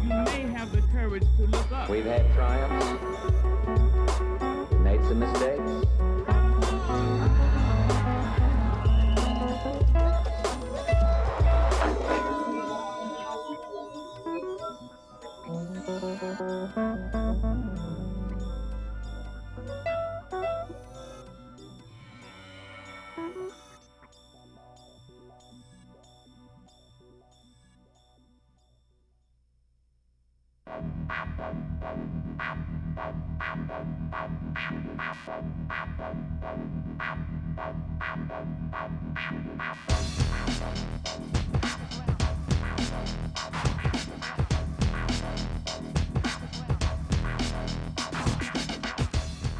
You may have the courage to look up. We've had triumphs, we made some mistakes.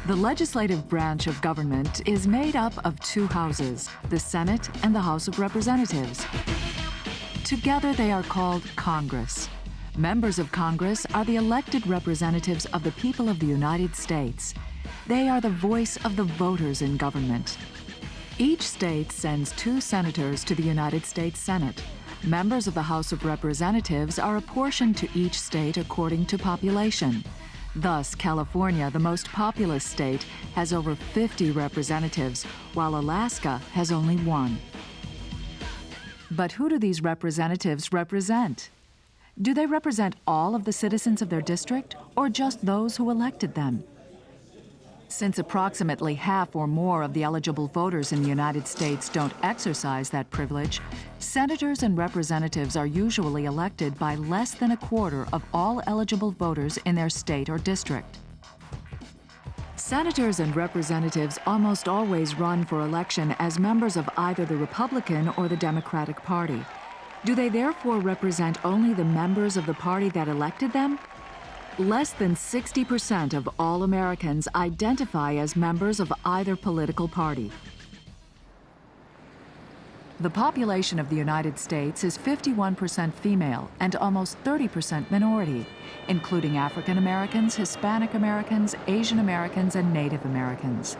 The legislative branch of government is made up of two houses, the Senate and the House of Representatives. Together they are called Congress. Members of Congress are the elected representatives of the people of the United States. They are the voice of the voters in government. Each state sends 2 senators to the United States Senate. Members of the House of Representatives are apportioned to each state according to population. Thus, California, the most populous state, has over 50 representatives, while Alaska has only 1. But who do these representatives represent? Do they represent all of the citizens of their district, or just those who elected them? Since approximately half or more of the eligible voters in the United States don't exercise that privilege, senators and representatives are usually elected by less than a quarter of all eligible voters in their state or district. Senators and representatives almost always run for election as members of either the Republican or the Democratic Party. Do they therefore represent only the members of the party that elected them? Less than 60% of all Americans identify as members of either political party. The population of the United States is 51% female and almost 30% minority, including African Americans, Hispanic Americans, Asian Americans, and Native Americans.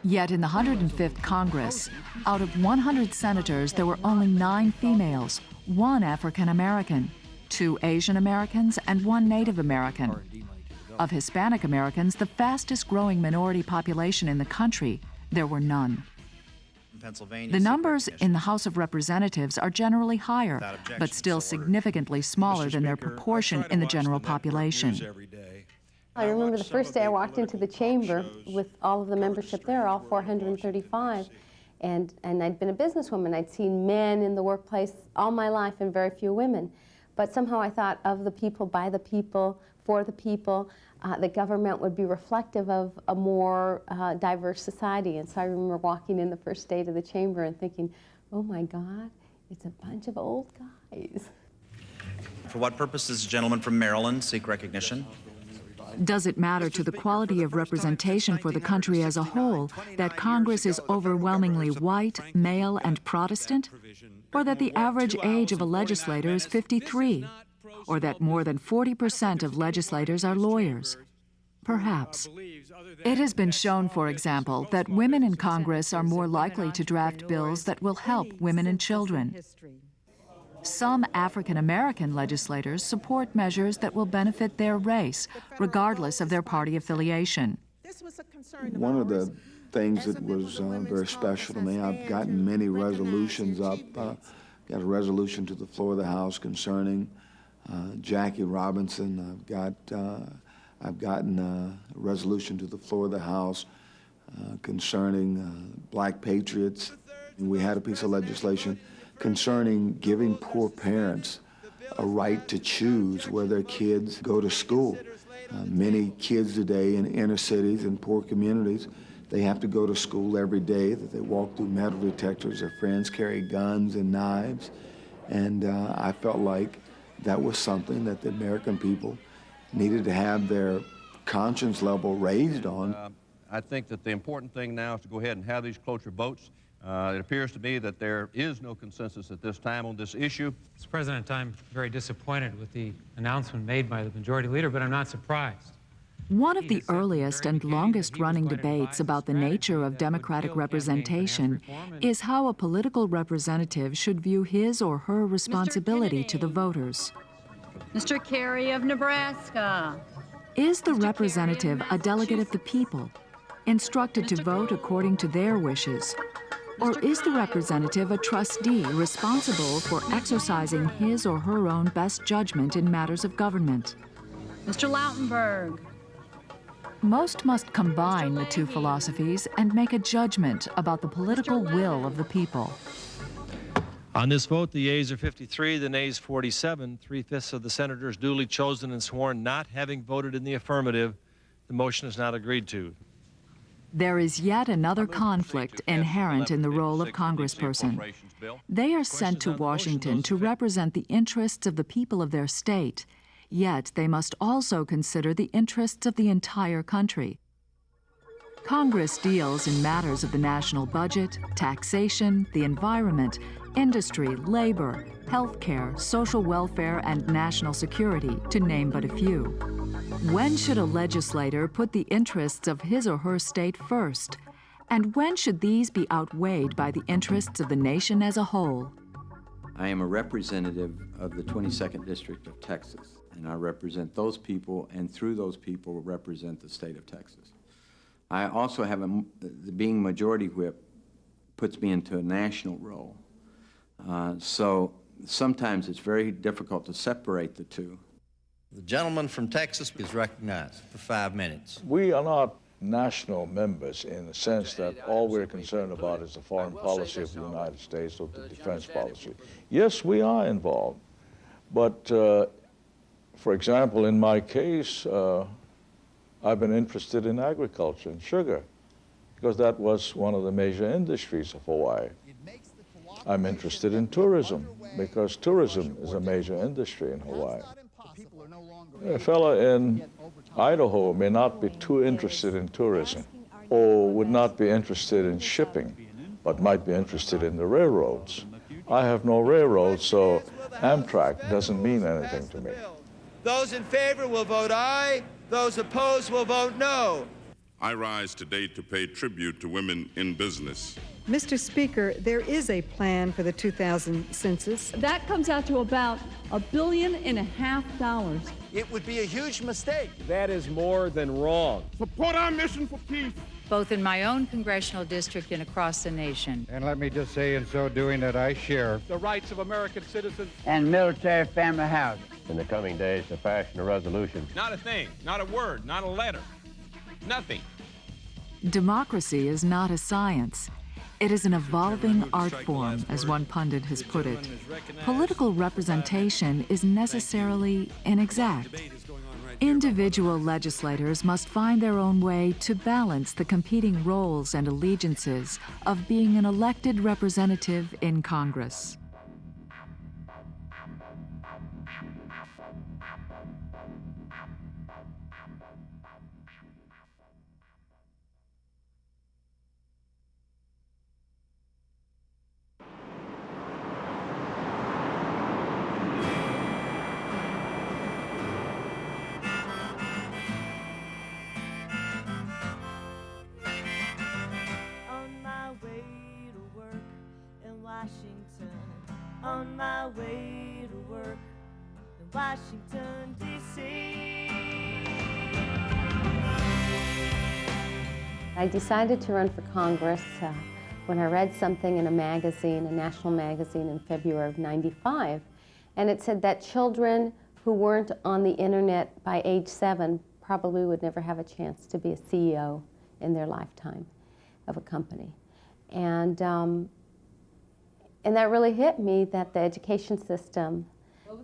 Yet in the 105th Congress, out of 100 senators, there were only 9 females, 1 African American, 2 Asian Americans, and 1 Native American. Of Hispanic Americans, the fastest growing minority population in the country, there were none. The numbers in the House of Representatives are generally higher, but still significantly smaller than their proportion in the general population. I remember the first day I walked into the chamber with all of the membership there, all 435, and I'd been a businesswoman. I'd seen men in the workplace all my life and very few women. But somehow I thought of the people, by the people, for the people, that government would be reflective of a more diverse society. And so I remember walking in the first day to the chamber and thinking, oh my God, it's a bunch of old guys. For what purpose does the gentleman from Maryland seek recognition? Does it matter to the quality of representation for the country as a whole that Congress is overwhelmingly white, male, and Protestant? Or that the average age of a legislator is 53? Or that more than 40% of legislators are lawyers? Perhaps. It has been shown, for example, that women in Congress are more likely to draft bills that will help women and children. Some African American legislators support measures that will benefit their race, regardless of their party affiliation. One of the things that was very special to me, I've gotten many resolutions up. Got a resolution to the floor of the House concerning Jackie Robinson. I've gotten a resolution to the floor of the House concerning black patriots. And we had a piece of legislation concerning giving poor parents a right to choose where their kids go to school. Many kids today in inner cities and poor communities, they have to go to school every day, that they walk through metal detectors, their friends carry guns and knives. And I felt like that was something that the American people needed to have their conscience level raised on. I think that the important thing now is to go ahead and have these cloture votes. It appears to me that there is no consensus at this time on this issue. Mr. President, I'm very disappointed with the announcement made by the Majority Leader, but I'm not surprised. One of the earliest and longest-running debates about the nature of democratic representation is how a political representative should view his or her responsibility to the voters. Mr. Kerry of Nebraska. Is the representative a delegate of the people, instructed to vote according to their wishes? Or is the representative a trustee responsible for exercising his or her own best judgment in matters of government? Mr. Lautenberg. Most must combine the two philosophies and make a judgment about the political will of the people. On this vote, the yeas are 53, the nays 47. 3/5 of the senators duly chosen and sworn not having voted in the affirmative. The motion is not agreed to. There is yet another conflict inherent in the role of congressperson. They are sent to Washington to represent the interests of the people of their state, yet they must also consider the interests of the entire country. Congress deals in matters of the national budget, taxation, the environment, industry, labor, healthcare, social welfare, and national security, to name but a few. When should a legislator put the interests of his or her state first? And when should these be outweighed by the interests of the nation as a whole? I am a representative of the 22nd District of Texas, and I represent those people, and through those people represent the state of Texas. I also have being majority whip puts me into a national role. So sometimes it's very difficult to separate the two. The gentleman from Texas is recognized for 5 minutes. We are not national members in the sense that all we're concerned about is the foreign policy of the United States or the defense policy. Yes, we are involved, but for example, in my case, I've been interested in agriculture and sugar because that was one of the major industries of Hawaii. I'm interested in tourism because tourism is a major industry in Hawaii. A fellow in Idaho may not be too interested in tourism or would not be interested in shipping, but might be interested in the railroads. I have no railroads, so Amtrak doesn't mean anything to me. Those in favor will vote aye. Those opposed will vote no. I rise today to pay tribute to women in business. Mr. Speaker, there is a plan for the 2000 census. That comes out to about $1.5 billion. It would be a huge mistake. That is more than wrong. Support our mission for peace. Both in my own congressional district and across the nation. And let me just say in so doing that I share the rights of American citizens and military family housing. In the coming days, to fashion a resolution. Not a thing, not a word, not a letter, nothing. Democracy is not a science. It is an evolving art form, as one pundit has put it. Political representation is necessarily inexact. Individual legislators must find their own way to balance the competing roles and allegiances of being an elected representative in Congress. On my way to work in Washington, D.C. I decided to run for Congress when I read something in a magazine, a national magazine in February of '95, and it said that children who weren't on the internet by age 7 probably would never have a chance to be a CEO in their lifetime of a company. And that really hit me, that the education system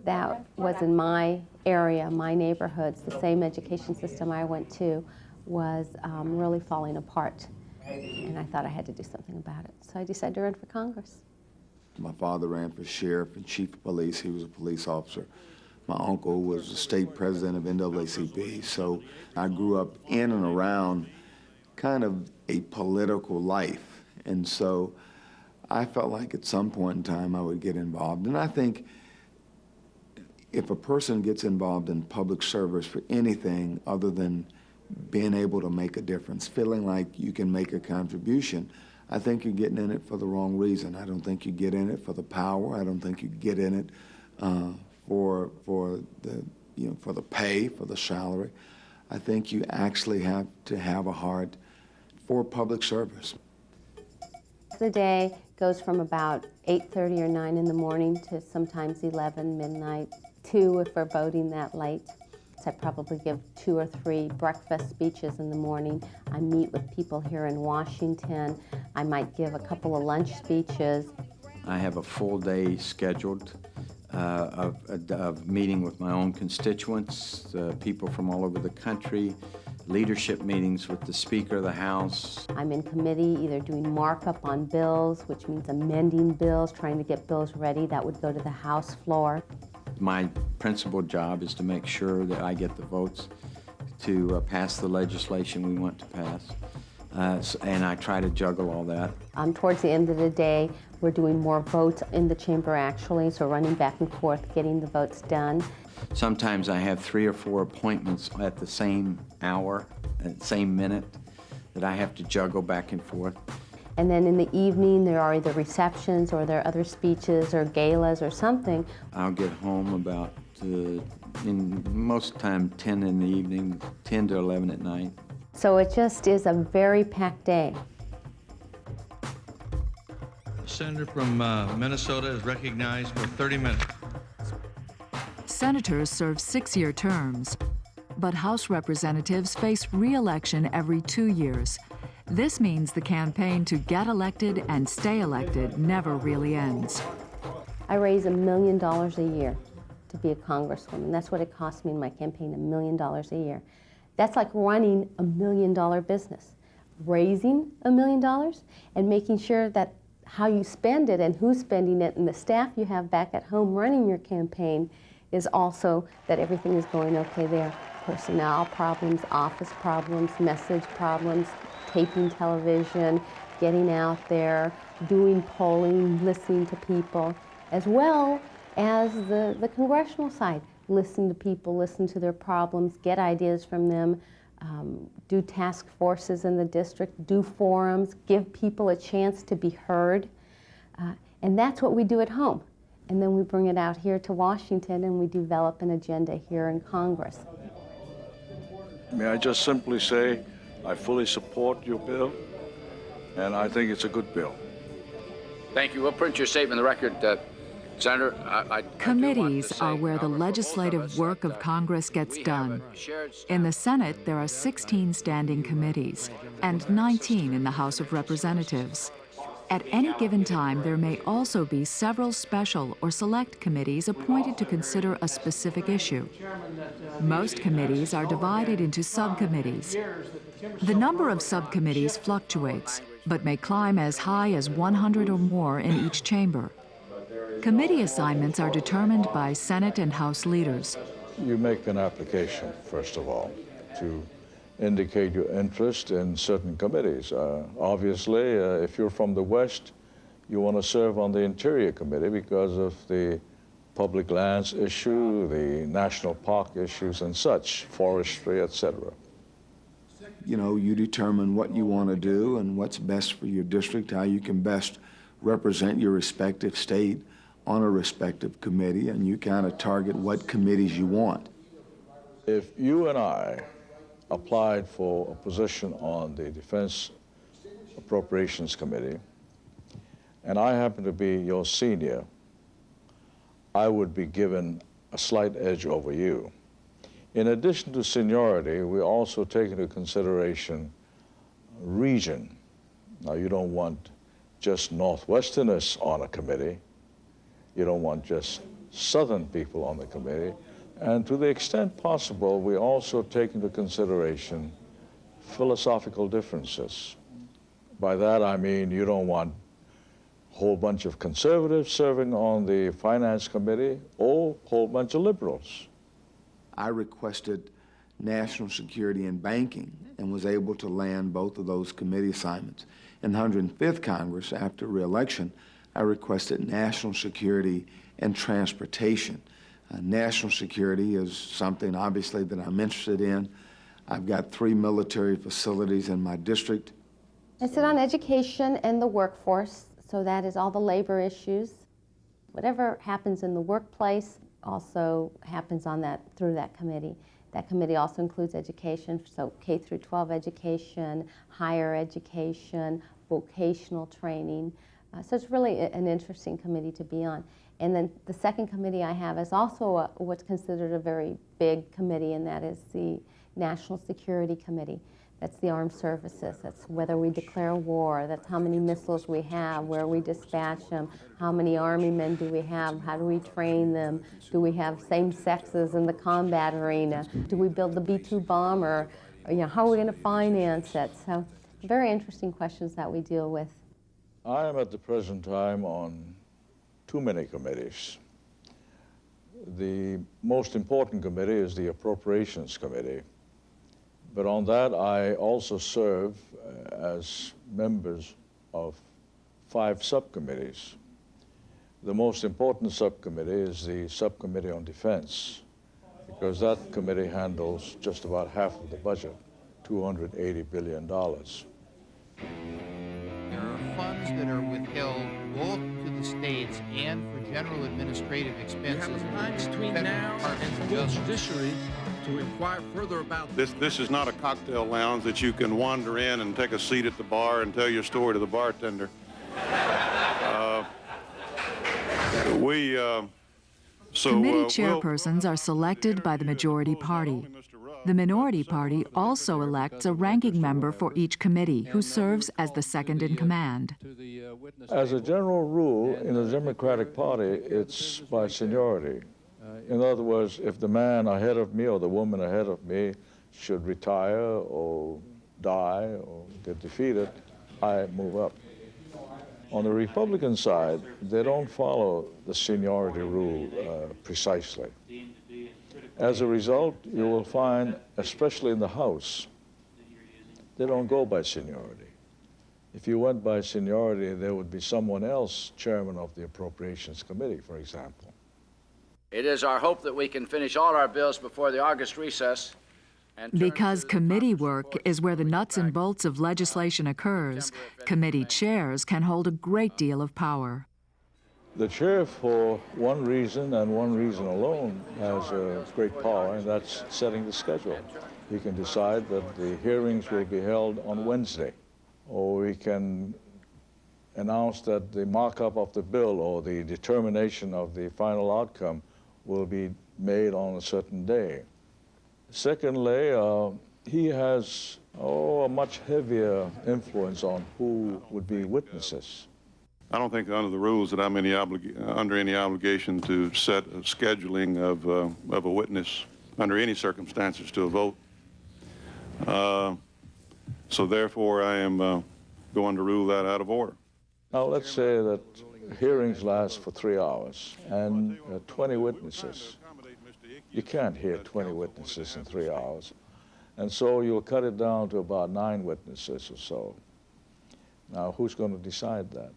that was in my area, my neighborhoods, the same education system I went to, was really falling apart. And I thought I had to do something about it. So I decided to run for Congress. My father ran for sheriff and chief of police. He was a police officer. My uncle was the state president of NAACP. So I grew up in and around kind of a political life. And so I felt like at some point in time I would get involved. And I think if a person gets involved in public service for anything other than being able to make a difference, feeling like you can make a contribution, I think you're getting in it for the wrong reason. I don't think you get in it for the power. I don't think you get in it for the pay, for the salary. I think you actually have to have a heart for public service. The day goes from about 8:30 or 9 in the morning to sometimes 11, midnight, 2 if we're voting that late. So I probably give 2 or 3 breakfast speeches in the morning. I meet with people here in Washington. I might give a couple of lunch speeches. I have a full day scheduled of meeting with my own constituents, people from all over the country, leadership meetings with the Speaker of the House. I'm in committee either doing markup on bills, which means amending bills, trying to get bills ready that would go to the House floor. My principal job is to make sure that I get the votes to pass the legislation we want to pass, and I try to juggle all that. Towards the end of the day, we're doing more votes in the chamber actually, so running back and forth, getting the votes done. Sometimes I have 3 or 4 appointments at the same hour, at the same minute, that I have to juggle back and forth. And then in the evening, there are either receptions or there are other speeches or galas or something. I'll get home about, in most time, 10 in the evening, 10 to 11 at night. So it just is a very packed day. The senator from Minnesota is recognized for 30 minutes. Senators serve 6-year terms, but House representatives face re-election every 2 years. This means the campaign to get elected and stay elected never really ends. I raise $1 million a year to be a congresswoman. That's what it cost me in my campaign, $1 million a year. That's like running $1 million business. Raising $1 million and making sure that how you spend it and who's spending it and the staff you have back at home running your campaign is also that everything is going okay there. Personnel problems, office problems, message problems, taping television, getting out there, doing polling, listening to people, as well as the congressional side. Listen to people, listen to their problems, get ideas from them, do task forces in the district, do forums, give people a chance to be heard. And that's what we do at home. And then we bring it out here to Washington and we develop an agenda here in Congress. May I just simply say, I fully support your bill, and I think it's a good bill. Thank you. We'll print your statement in the record, Senator. Committees are where the legislative work of Congress gets done. In the Senate, there are 16 standing committees and 19 in the House of Representatives. At any given time, there may also be several special or select committees appointed to consider a specific issue. Most committees are divided into subcommittees. The number of subcommittees fluctuates, but may climb as high as 100 or more in each chamber. Committee assignments are determined by Senate and House leaders. You make an application, first of all, to indicate your interest in certain committees. Obviously, if you're from the West, you want to serve on the Interior Committee because of the public lands issue, the national park issues and such, forestry, etc. You know, you determine what you want to do and what's best for your district, how you can best represent your respective state on a respective committee, and you kind of target what committees you want. If you and I applied for a position on the Defense Appropriations Committee, and I happen to be your senior, I would be given a slight edge over you. In addition to seniority, we also take into consideration region. Now, you don't want just Northwesterners on a committee. You don't want just Southern people on the committee. And to the extent possible, we also take into consideration philosophical differences. By that, I mean you don't want a whole bunch of conservatives serving on the Finance Committee or a whole bunch of liberals. I requested national security and banking and was able to land both of those committee assignments. In the 105th Congress, after re-election, I requested national security and transportation. National security is something, obviously, that I'm interested in. I've got 3 military facilities in my district. I sit on education and the workforce, so that is all the labor issues. Whatever happens in the workplace also happens on that through that committee. That committee also includes education, so K through 12 education, higher education, vocational training. So it's really an interesting committee to be on. And then the second committee I have is also what's considered a very big committee, and that is the National Security Committee. That's the armed services. That's whether we declare war. That's how many missiles we have, where we dispatch them, how many Army men do we have, how do we train them, do we have same sexes in the combat arena, do we build the B-2 bomber, how are we going to finance it? So very interesting questions that we deal with. I am at the present time on too many committees. The most important committee is the Appropriations Committee. But on that, I also serve as members of 5 subcommittees. The most important subcommittee is the Subcommittee on Defense, because that committee handles just about half of the budget, $280 billion. There are funds that are withheld both to the states and for general administrative expenses. You have time between now and the judiciary to inquire further about This is not a cocktail lounge that you can wander in and take a seat at the bar and tell your story to the bartender. Committee chairpersons are selected by the majority party. The minority party also elects a ranking member for each committee who serves as the second in command. As a general rule, in the Democratic Party, it's by seniority. In other words, if the man ahead of me or the woman ahead of me should retire or die or get defeated, I move up. On the Republican side, they don't follow the seniority rule precisely. As a result, you will find, especially in the House, they don't go by seniority. If you went by seniority, there would be someone else chairman of the Appropriations Committee, for example. It is our hope that we can finish all our bills before the August recess. Because committee work is where the nuts and bolts of legislation occurs, committee chairs can hold a great deal of power. The chair, for one reason and one reason alone, has a great power, and that's setting the schedule. He can decide that the hearings will be held on Wednesday, or he can announce that the markup of the bill or the determination of the final outcome will be made on a certain day. Secondly, he has a much heavier influence on who would be witnesses. I don't think under the rules that I'm under any obligation to set a scheduling of a witness under any circumstances to a vote. So therefore, I am going to rule that out of order. Now, let's say that hearings last for 3 hours and 20 witnesses. You can't hear 20 witnesses in 3 hours. And so you'll cut it down to about 9 witnesses or so. Now, who's going to decide that?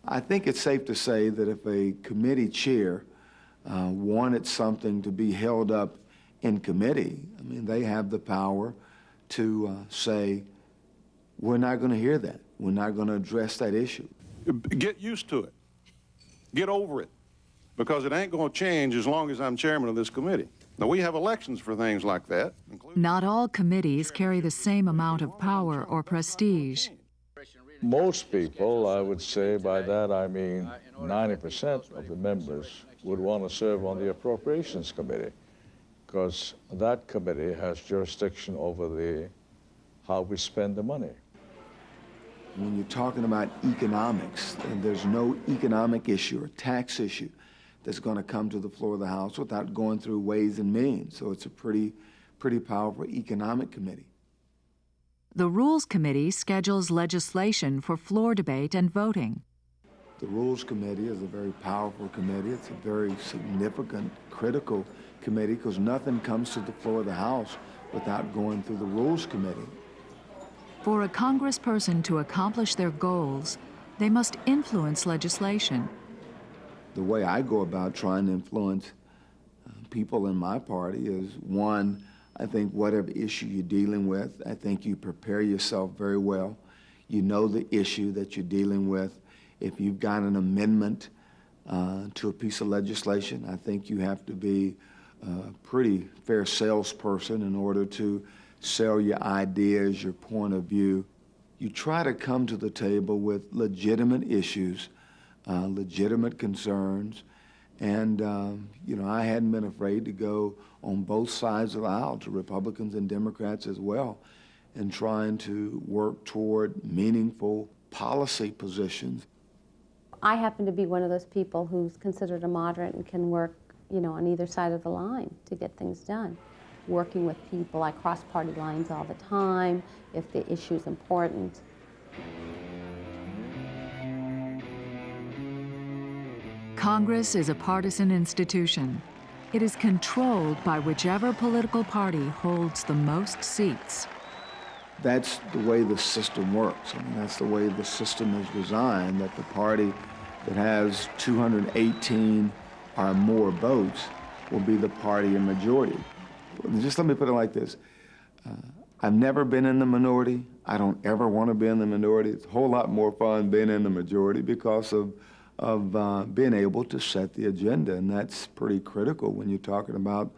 I think it's safe to say that if a committee chair wanted something to be held up in committee, I mean, they have the power to say, we're not going to hear that. We're not going to address that issue. Get used to it. Get over it. Because it ain't going to change as long as I'm chairman of this committee. Now, we have elections for things like that. Not all committees carry the same amount of power or prestige. Most people, I would say, by that I mean 90% of the members would want to serve on the Appropriations Committee, because that committee has jurisdiction over how we spend the money. When you're talking about economics, and there's no economic issue or tax issue that's going to come to the floor of the House without going through Ways and Means. So it's a pretty powerful economic committee. The Rules Committee schedules legislation for floor debate and voting. The Rules Committee is a very powerful committee. It's a very significant, critical committee, because nothing comes to the floor of the House without going through the Rules Committee. For a congressperson to accomplish their goals, they must influence legislation. The way I go about trying to influence people in my party is, one, I think whatever issue you're dealing with, I think you prepare yourself very well. You know the issue that you're dealing with. If you've got an amendment to a piece of legislation, I think you have to be a pretty fair salesperson in order to sell your ideas, your point of view. You try to come to the table with legitimate issues, legitimate concerns, and I hadn't been afraid to go on both sides of the aisle, to Republicans and Democrats as well, in trying to work toward meaningful policy positions. I happen to be one of those people who's considered a moderate and can work, on either side of the line to get things done. Working with people, I cross party lines all the time if the issue's important. Congress is a partisan institution. It is controlled by whichever political party holds the most seats. That's the way the system works. I mean, that's the way the system is designed, that the party that has 218 or more votes will be the party in majority. Just let me put it like this. I've never been in the minority. I don't ever want to be in the minority. It's a whole lot more fun being in the majority because of being able to set the agenda, and that's pretty critical when you're talking about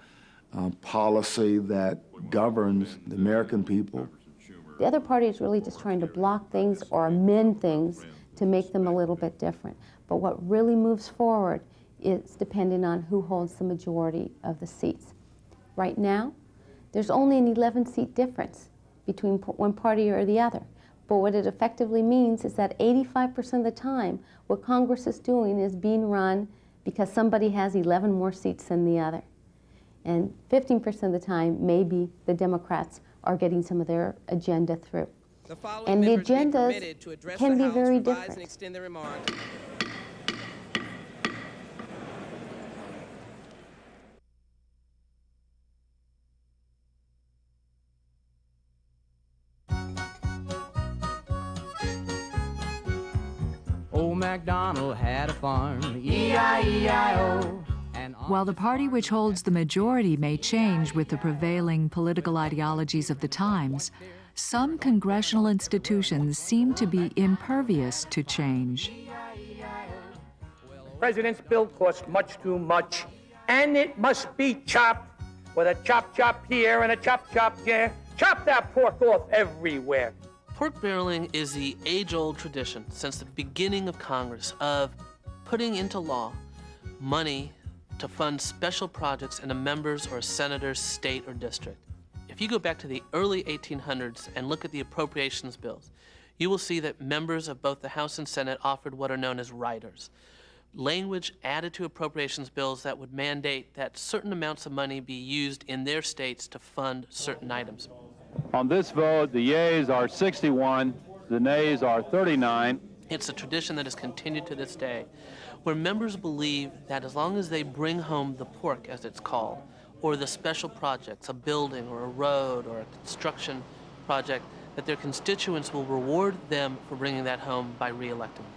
policy that governs the American people. The other party is really just trying to block things or amend things to make them a little bit different. But what really moves forward is depending on who holds the majority of the seats. Right now, there's only an 11-seat difference between one party or the other. But what it effectively means is that 85% of the time, what Congress is doing is being run because somebody has 11 more seats than the other. And 15% of the time, maybe the Democrats are getting some of their agenda through. And the agendas can be very different. Old MacDonald had a farm, E-I-E-I-O. While the party which holds the majority may change with the prevailing political ideologies of the times, some congressional institutions seem to be impervious to change. The president's bill costs much too much, and it must be chopped with a chop here and a chop there. Chop that pork off everywhere. Pork barreling is the age-old tradition since the beginning of Congress of putting into law money to fund special projects in a member's or a senator's state or district. If you go back to the early 1800s and look at the appropriations bills, you will see that members of both the House and Senate offered what are known as riders, language added to appropriations bills that would mandate that certain amounts of money be used in their states to fund certain items. On this vote, the yeas are 61, the nays are 39. It's a tradition that has continued to this day, where members believe that as long as they bring home the pork, as it's called, or the special projects, a building or a road or a construction project, that their constituents will reward them for bringing that home by re-electing them.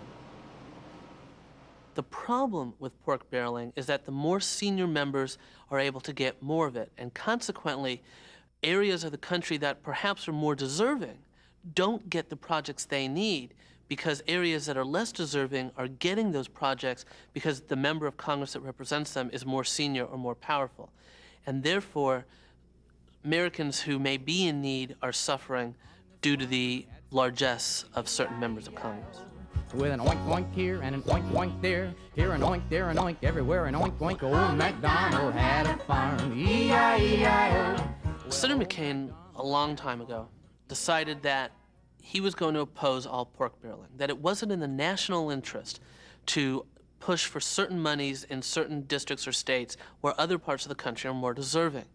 The problem with pork barreling is that the more senior members are able to get more of it, and consequently, areas of the country that perhaps are more deserving don't get the projects they need, because areas that are less deserving are getting those projects because the member of Congress that represents them is more senior or more powerful. And therefore, Americans who may be in need are suffering due to the largesse of certain members of Congress. With an oink oink here and an oink oink there, here an oink, everywhere an oink oink. Old MacDonald had a farm, E-I-E-I-O. Senator McCain, a long time ago, decided that he was going to oppose all pork barreling, that it wasn't in the national interest to push for certain monies in certain districts or states where other parts of the country are more deserving.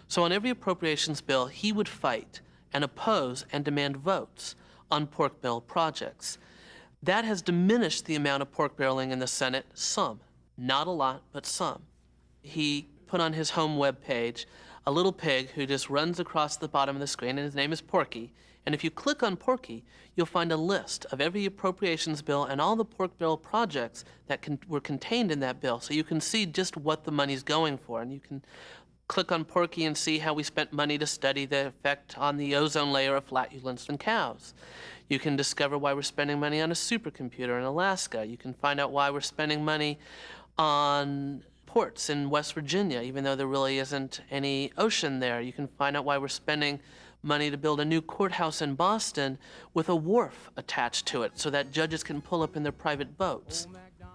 So on every appropriations bill, he would fight and oppose and demand votes on pork barrel projects. That has diminished the amount of pork barreling in the Senate some, not a lot, but some. He put on his home web page a little pig who just runs across the bottom of the screen, and his name is Porky. And if you click on Porky, you'll find a list of every appropriations bill and all the pork barrel projects that were contained in that bill. So you can see just what the money's going for, and you can Click on Porky and see how we spent money to study the effect on the ozone layer of flatulence in cows. You can discover why we're spending money on a supercomputer in Alaska. You can find out why we're spending money on ports in West Virginia, even though there really isn't any ocean there. You can find out why we're spending money to build a new courthouse in Boston with a wharf attached to it so that judges can pull up in their private boats.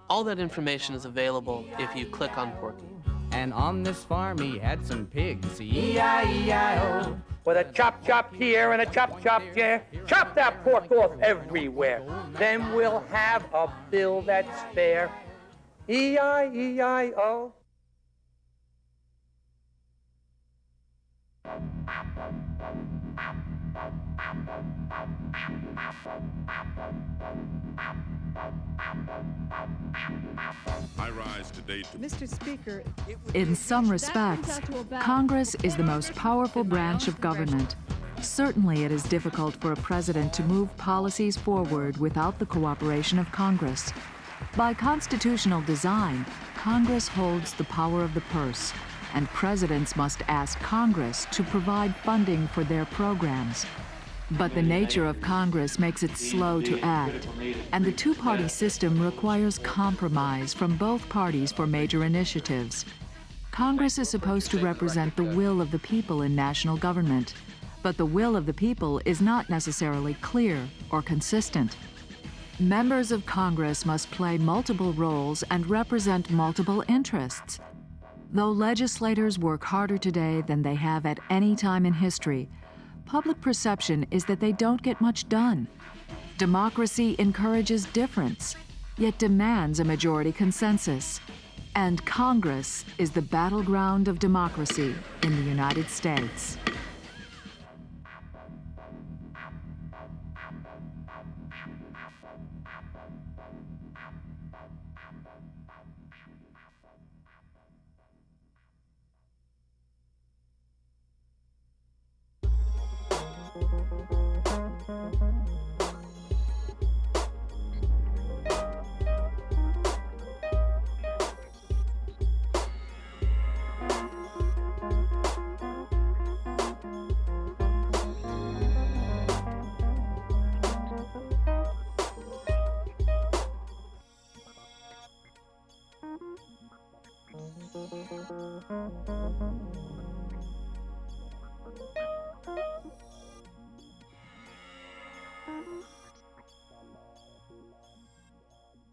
All that information is available if you click on Porky. And on this farm he had some pigs, E-I-E-I-O. With a chop chop here and a chop chop there, chop that pork off everywhere. Then we'll have a bill that's fair. E-I-E-I-O. I rise today to Mr. Speaker, In some respects, Congress is the most powerful branch of government. Certainly it is difficult for a president to move policies forward without the cooperation of Congress. By constitutional design, Congress holds the power of the purse, and presidents must ask Congress to provide funding for their programs. But the nature of Congress makes it slow to act, and the two-party system requires compromise from both parties for major initiatives. Congress is supposed to represent the will of the people in national government, but the will of the people is not necessarily clear or consistent. Members of Congress must play multiple roles and represent multiple interests. Though legislators work harder today than they have at any time in history, public perception is that they don't get much done. Democracy encourages difference, yet demands a majority consensus. And Congress is the battleground of democracy in the United States.